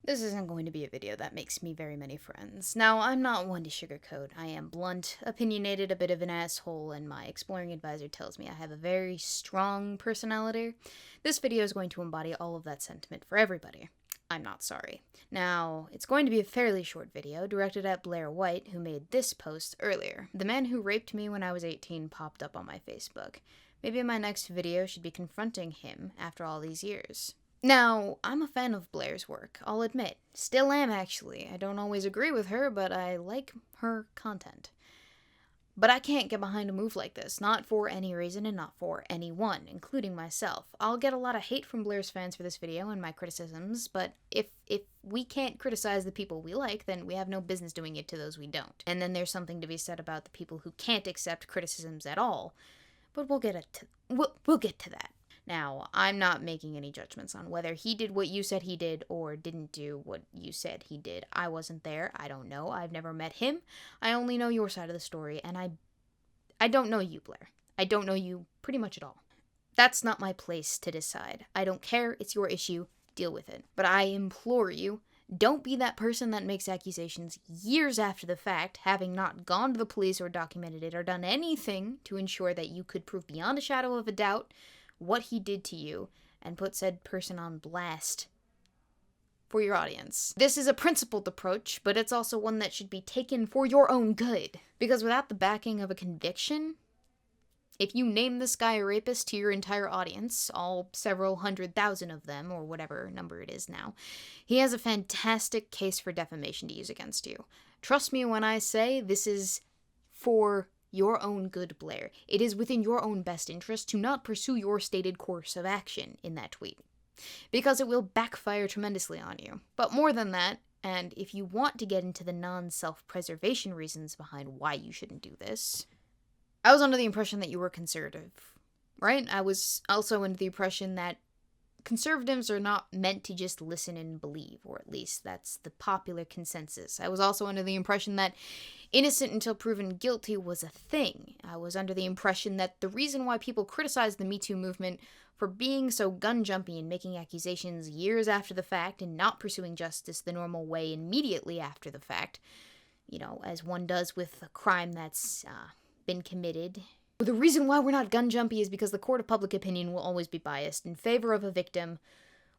This isn't going to be a video that makes me very many friends. Now, I'm not one to sugarcoat. I am blunt, opinionated, a bit of an asshole, and my exploring advisor tells me I have a very strong personality. This video is going to embody all of that sentiment for everybody. I'm not sorry. Now, it's going to be a fairly short video directed at Blair White, who made this post earlier. The man who raped me when I was 18 popped up on my Facebook. Maybe my next video should be confronting him after all these years. Now, I'm a fan of Blair's work, I'll admit. Still am, actually. I don't always agree with her, but I like her content. But I can't get behind a move like this, not for any reason and not for anyone, including myself. I'll get a lot of hate from Blair's fans for this video and my criticisms, but if we can't criticize the people we like, then we have no business doing it to those we don't. And then there's something to be said about the people who can't accept criticisms at all. But we'll get to that. Now, I'm not making any judgments on whether he did what you said he did or didn't do what you said he did. I wasn't there. I don't know. I've never met him. I only know your side of the story, and I don't know you, Blair. I don't know you pretty much at all. That's not my place to decide. I don't care. It's your issue. Deal with it. But I implore you, don't be that person that makes accusations years after the fact, having not gone to the police or documented it or done anything to ensure that you could prove beyond a shadow of a doubt what he did to you, and put said person on blast for your audience. This is a principled approach, but it's also one that should be taken for your own good. Because without the backing of a conviction, if you name this guy a rapist to your entire audience, all several 100,000 of them, or whatever number it is now, he has a fantastic case for defamation to use against you. Trust me when I say this is for your own good, Blair. It is within your own best interest to not pursue your stated course of action in that tweet, because it will backfire tremendously on you. But more than that, and if you want to get into the non-self-preservation reasons behind why you shouldn't do this, I was under the impression that you were conservative, right? I was also under the impression that conservatives are not meant to just listen and believe, or at least that's the popular consensus. I was also under the impression that innocent until proven guilty was a thing. I was under the impression that the reason why people criticize the Me Too movement for being so gun-jumpy and making accusations years after the fact and not pursuing justice the normal way immediately after the fact, as one does with a crime that's been committed. The reason why we're not gun-jumpy is because the court of public opinion will always be biased in favor of a victim,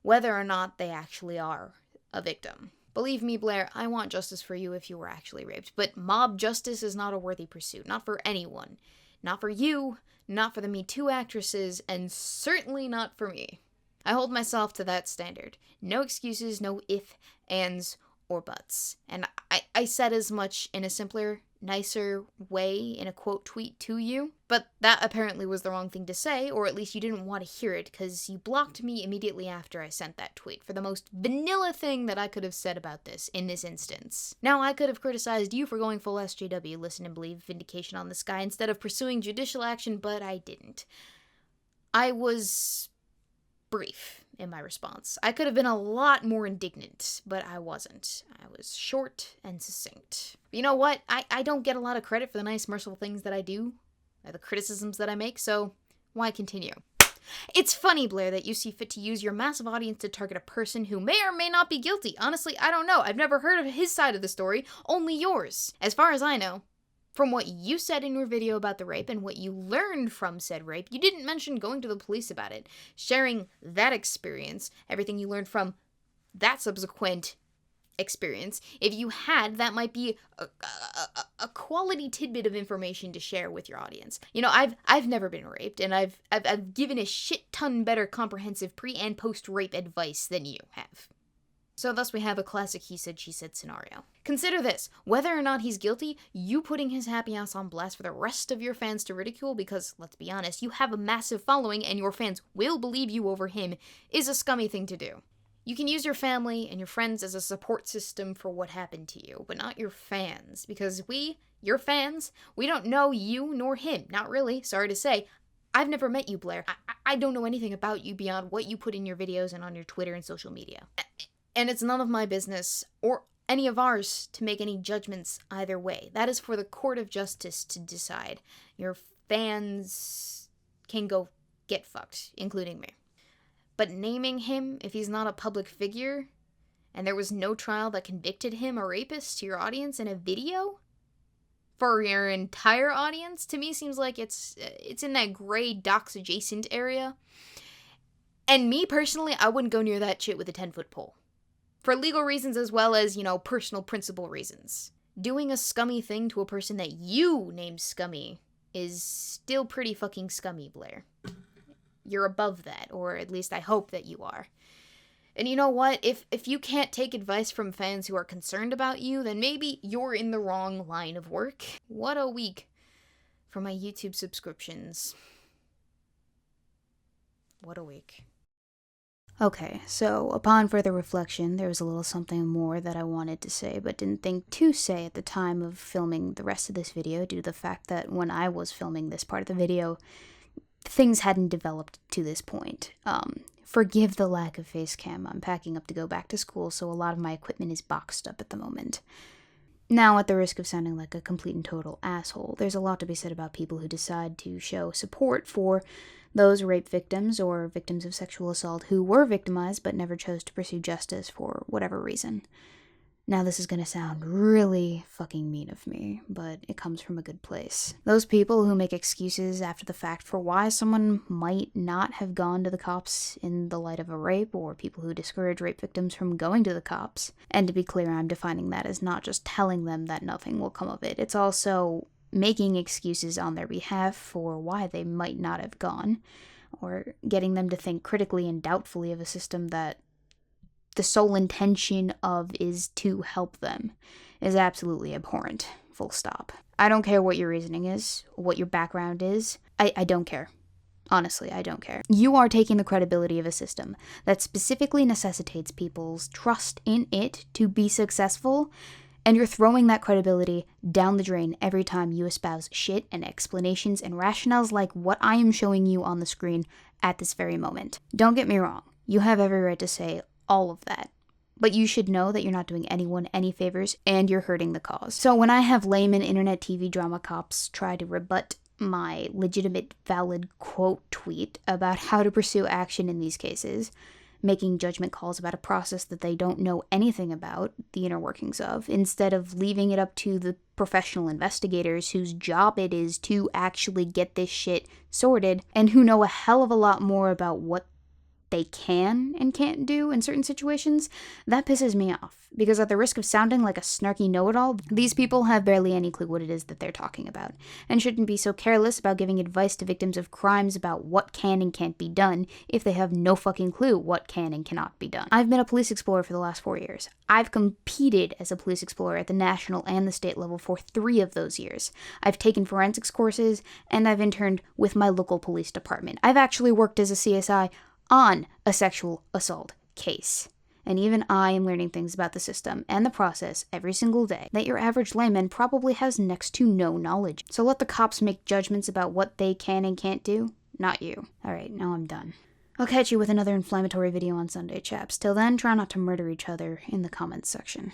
whether or not they actually are a victim. Believe me, Blair, I want justice for you if you were actually raped, but mob justice is not a worthy pursuit, not for anyone. Not for you, not for the Me Too actresses, and certainly not for me. I hold myself to that standard. No excuses, no if, ands, or buts. And I said as much in a simpler, nicer way in a quote tweet to you, but that apparently was the wrong thing to say, or at least you didn't want to hear it because you blocked me immediately after I sent that tweet for the most vanilla thing that I could have said about this in this instance. Now, I could have criticized you for going full SJW, listen and believe, vindication on this guy instead of pursuing judicial action, but I didn't. I was brief in my response. I could have been a lot more indignant, but I wasn't. I was short and succinct. You know what? I don't get a lot of credit for the nice, merciful things that I do, or the criticisms that I make, so why continue? It's funny, Blair, that you see fit to use your massive audience to target a person who may or may not be guilty. Honestly, I don't know. I've never heard of his side of the story, only yours. As far as I know, from what you said in your video about the rape and what you learned from said rape, you didn't mention going to the police about it, sharing that experience, everything you learned from that subsequent experience. If you had, that might be a quality tidbit of information to share with your audience. I've never been raped, and I've given a shit ton better comprehensive pre and post rape advice than you have. So thus we have a classic he said, she said scenario. Consider this, whether or not he's guilty, you putting his happy ass on blast for the rest of your fans to ridicule because, let's be honest, you have a massive following and your fans will believe you over him is a scummy thing to do. You can use your family and your friends as a support system for what happened to you, but not your fans, because your fans, we don't know you nor him. Not really, sorry to say. I've never met you, Blair. I don't know anything about you beyond what you put in your videos and on your Twitter and social media. And it's none of my business, or any of ours, to make any judgments either way. That is for the court of justice to decide. Your fans can go get fucked, including me. But naming him, if he's not a public figure, and there was no trial that convicted him a rapist to your audience in a video? For your entire audience? To me seems like it's in that gray docs adjacent area. And me personally, I wouldn't go near that shit with a 10-foot pole. For legal reasons as well as, personal principle reasons. Doing a scummy thing to a person that you named scummy is still pretty fucking scummy, Blair. You're above that, or at least I hope that you are. And you know what? If you can't take advice from fans who are concerned about you, then maybe you're in the wrong line of work. What a week for my YouTube subscriptions. What a week. Okay, so upon further reflection, there was a little something more that I wanted to say, but didn't think to say at the time of filming the rest of this video, due to the fact that when I was filming this part of the video, things hadn't developed to this point. Forgive the lack of face cam. I'm packing up to go back to school, so a lot of my equipment is boxed up at the moment. Now, at the risk of sounding like a complete and total asshole, there's a lot to be said about people who decide to show support for those rape victims or victims of sexual assault who were victimized but never chose to pursue justice for whatever reason. Now, this is gonna sound really fucking mean of me, but it comes from a good place. Those people who make excuses after the fact for why someone might not have gone to the cops in the light of a rape, or people who discourage rape victims from going to the cops. And to be clear, I'm defining that as not just telling them that nothing will come of it. It's also making excuses on their behalf for why they might not have gone, or getting them to think critically and doubtfully of a system that the sole intention of is to help them, is absolutely abhorrent. Full stop. I don't care what your reasoning is, what your background is. I don't care. Honestly, I don't care. You are taking the credibility of a system that specifically necessitates people's trust in it to be successful, and you're throwing that credibility down the drain every time you espouse shit and explanations and rationales like what I am showing you on the screen at this very moment. Don't get me wrong. You have every right to say all of that. But you should know that you're not doing anyone any favors and you're hurting the cause. So when I have layman internet TV drama cops try to rebut my legitimate valid quote tweet about how to pursue action in these cases, making judgment calls about a process that they don't know anything about, the inner workings of, instead of leaving it up to the professional investigators whose job it is to actually get this shit sorted and who know a hell of a lot more about what they can and can't do in certain situations, that pisses me off. Because at the risk of sounding like a snarky know-it-all, these people have barely any clue what it is that they're talking about, and shouldn't be so careless about giving advice to victims of crimes about what can and can't be done if they have no fucking clue what can and cannot be done. I've been a police explorer for the last 4 years. I've competed as a police explorer at the national and the state level for 3 of those years. I've taken forensics courses, and I've interned with my local police department. I've actually worked as a CSI on a sexual assault case. And even I am learning things about the system and the process every single day that your average layman probably has next to no knowledge. So let the cops make judgments about what they can and can't do, not you. Alright, now I'm done. I'll catch you with another inflammatory video on Sunday, chaps. Till then, try not to murder each other in the comments section.